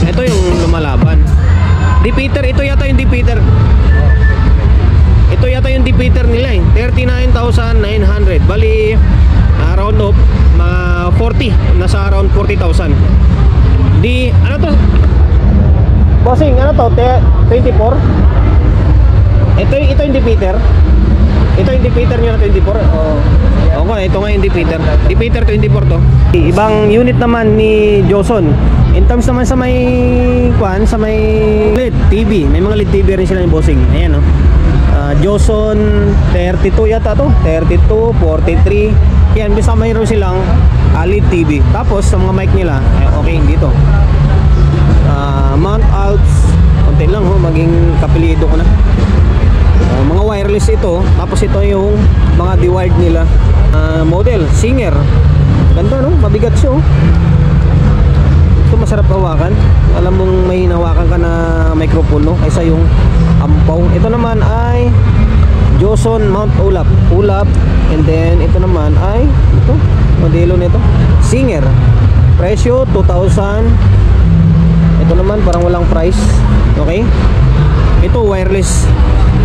Ito yung lumalaban. Repeater, ito yata yung repeater. Ito yata yung repeater nila eh. 39,900. Bali, around of 40. Nasa around 40,000. Di, ano to? Bossing, ano to? 24? Ito yung repeater. Ito yung repeater nyo na 24. Okay, ito nga yung repeater. Repeater 24 to. Ibang unit naman ni Joson. In terms naman sa may sa may LED TV. May mga LED TV rin sila ni Bossing. Ayan o. Joson 32 yata to. 32, 43. Yan, bisa mayroon silang LED TV. Tapos sa mga mic nila, okay, dito. Mount Alps. Konti lang ho, maging kapilido ko na. Mga wireless ito. Tapos ito yung mga dewired nila. Model, Singer. Ganda no, mabigat siya oh. Ito masarap hawakan. Alam mong may hinawakan ka na microphone no, kaysa yung ampaw. Ito naman ay Joson Mount Ulap. And then ito naman ay ito, modelo nito Singer. Presyo 2,000. Ito naman parang walang price. Okay. Ito wireless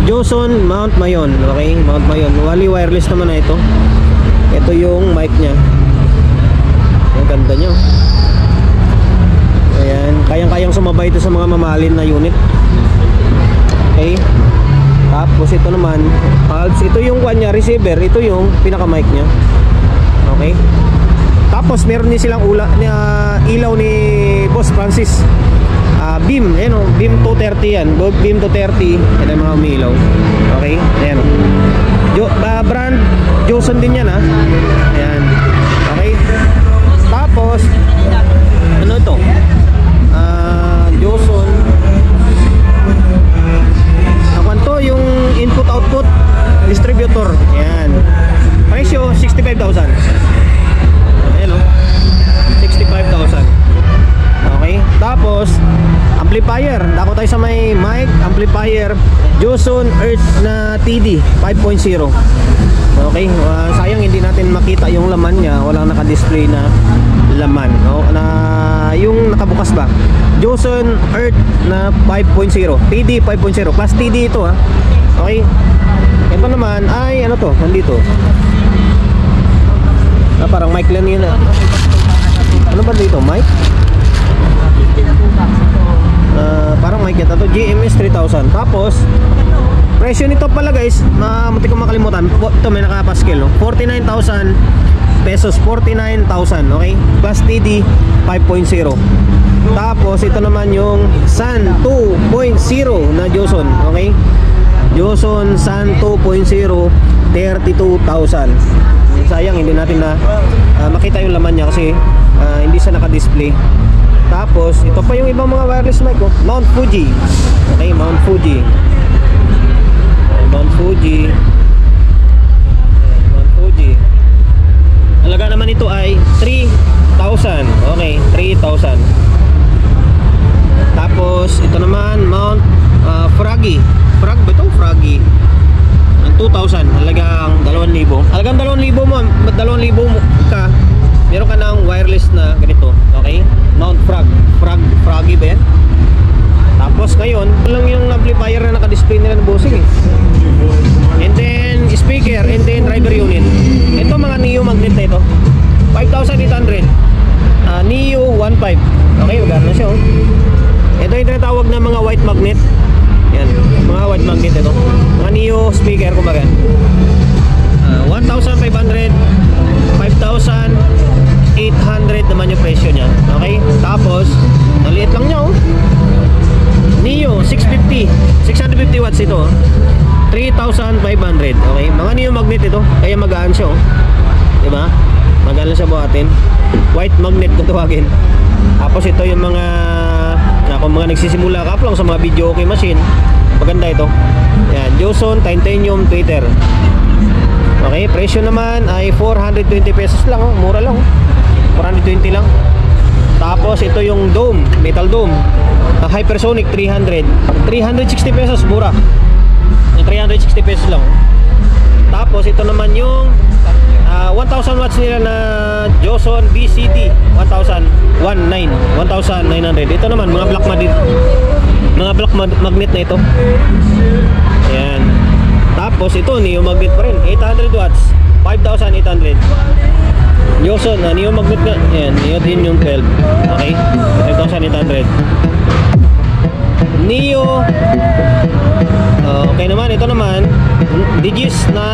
Joson Mount Mayon. Okay, Mount Mayon. Wali wireless naman na ito. Ito yung mic nya. Ang ganda nya. Ayan, kayang-kayang sumabay ito sa mga mamahalin na unit. Okay. Tapos ito naman Alps. Ito yung kanya receiver. Ito yung pinaka mic nya. Okay. Tapos meron din silang ilaw ni Boss Francis. Beam, ayan o, beam 230 yan. Beam 230. Yan ang mga umilaw. Okay, ayan o. Brand Joson din yan ha. Ayan. Okay. Tapos ano ito? Joson. Nakuan to yung input output distributor. Ayan. Presyo 65,000. Ayan o, 65,000. Okay. Tapos amplifier, dako tayo sa may mic, amplifier Joson Earth na TD 5.0. Okay, sayang hindi natin makita yung laman niya, walang naka-display na laman, no? Na yung nakabukas ba? Joson Earth na 5.0, TD 5.0, plus TD ito ha. Okay. Ito naman ay ano to? Nandito. Parang mic lang yun. Ano ba dito? Mic? Parang may kita to, GMS 3000. Tapos presyo nito pala guys, muntik kong makalimutan. Ito may naka-pascal no? 49,000 pesos, 49,000. Okay, plus TD 5.0. Tapos ito naman yung Sun 2.0 na Joson. Okay, Joson Sun 2.0, 32,000. Sayang hindi natin na makita yung laman niya kasi hindi siya naka-display. Tapos ito pa yung ibang mga wireless mic oh. Mount Fuji. Okay, Mount Fuji. Mount Fuji. Mount Fuji. Alaga naman ito ay 3,000. Okay, 3,000. Tapos ito naman Mount Froggy. Frog ba ito? Froggy. 2,000. Halagang 2,000. Halagang 2,000 mo. 2,000 ka. Meron ka ng wireless na ganito. Okay? Mount Froggy ba yan? Tapos ngayon, lang yung amplifier na naka-display nila ng Bossing eh. And then speaker, and then driver unit. Ito mga Neo magnet na ito. 5,800. Neo 1.5. Okay, maganda siya oh. Ito yung tinatawag na mga white magnet. Yan, mga white magnet ito. Mga Neo speaker kumbaga. 1,500, 5,800 naman yung presyo niya. Okay? Tapos, naliit lang niya oh. Neo 650 watts ito. 3,500. Okay? Mga Neo magnet ito. Kaya magaan siya oh. Diba? Magaan siya buhatin. White magnet kung tawagin. Tapos ito yung mga kung mga nagsisimula ka pa lang sa mga video okay machine. Maganda ito. Yan, Joson Titanium Tweeter. Okay, presyo naman ay 420 pesos lang oh. Mura lang oh. 420 lang. Tapos ito yung dome, metal dome, Hypersonic 300. 360 pesos, mura. 360 pesos lang oh. Tapos ito naman yung 1,000 watts nila na Joson BCD 1,900. Ito naman mga black magnet na ito. Ayan. Tapos ito neo magnet pa rin, 800 watts, 5,800. Joson neo magnet nga. Ayan, neo din yung 12. Okay, 5,800. Neo okay naman. Ito naman Digis na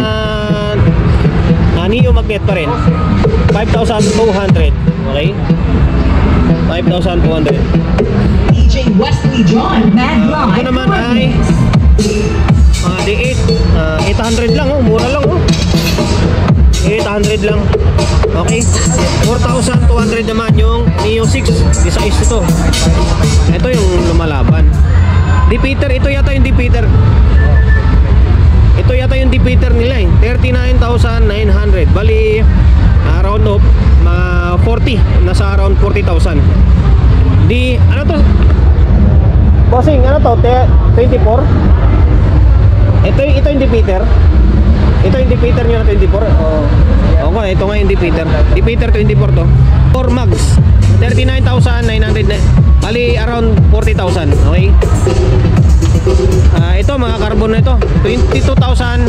neo magnet pa rin, 5,200. Okay, 5,200. DJ Wesley John, Mad Live. Ito naman ay D8, 800 lang, mura lang, 800 lang. Okay, 4,200 naman yung Neo 6, size ito. Ito yung lumalaban. Depeater, ito yata yung Depeater. Ito yata yung Depeater nila 39,900. Bali, round up, 40, nasa around 40,000. Ano to? Bossing, ano to? 24? Ito yung Depeater. Ito yung Depeater nyo na 24. Okay, ito nga yung Depeater. Depeater 24 to. 4 mags, 39,900. Bali, around 40,000. Okay. Ito mga carbon na ito, 22,000,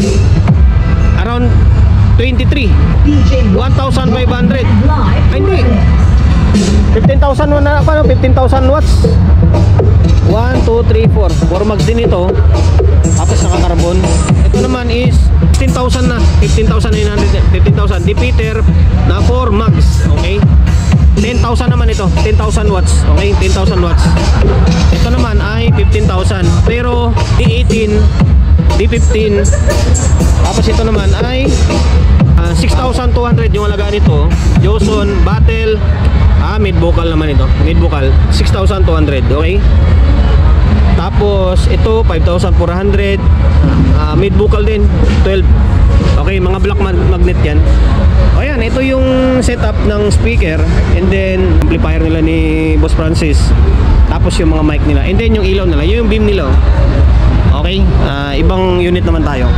around 23, 1,500. Ay hindi, 15,000 na pa, 15,000 watts. 1, 2, 3, 4 mags din ito. Tapos naka-carbon. Ito naman is 15,000 na, 15,900, 15,000. Depeater na 4 mags. Okay, 10,000 naman ito, 10,000 watts. Okay, 10,000 watts. Ito naman ay 15,000. Pero D18, D15. Tapos ito naman ay 6,200 yung alagaan nito. Joson Battle, mid vocal naman ito. Mid vocal 6,200. Okay. Tapos ito 5,400. Mid vocal din 12. Okay, mga black magnet yan. O yan, ito yung setup ng speaker, and then amplifier nila ni Boss Francis. Tapos yung mga mic nila, and then yung ilaw nila, yung beam nila. Okay, ibang unit naman tayo.